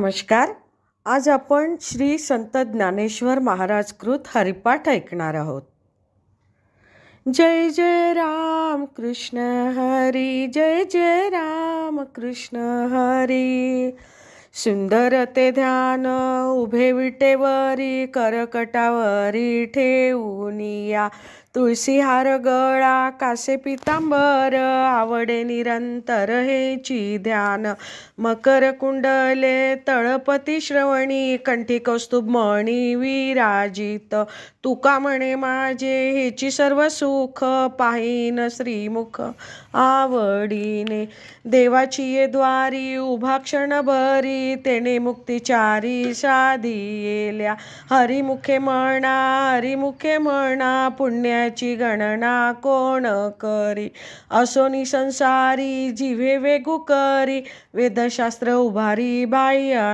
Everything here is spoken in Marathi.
नमस्कार. आज आपण श्री संत ज्ञानेश्वर महाराज कृत हरिपाठ ऐकणार आहोत. जय जय राम कृष्ण हरी, जय जय राम कृष्ण हरी. सुंदर ते ध्यान उभे विटेवरी, करकटावरी ठेवूनिया. तुळसी हार गळा कासे पितांबर, आवडे निरंतर हेची ध्यान. मकर कुंडले तळपती श्रवणी, कंठी कौस्तुभ मणी विराजित. तुका म्हणे माझे हेची सर्व सुख, पाहीन श्रीमुख आवडीने. देवाची ये द्वारी उभा क्षणभरी, तेने मुक्तिचारी साधियेल्या. हरिमुखे म्हणा पुण्याची गणना कोण करी. असोनी संसारी जिव्हे वेगू करी, वेदशास्त्र उभारी बाह्य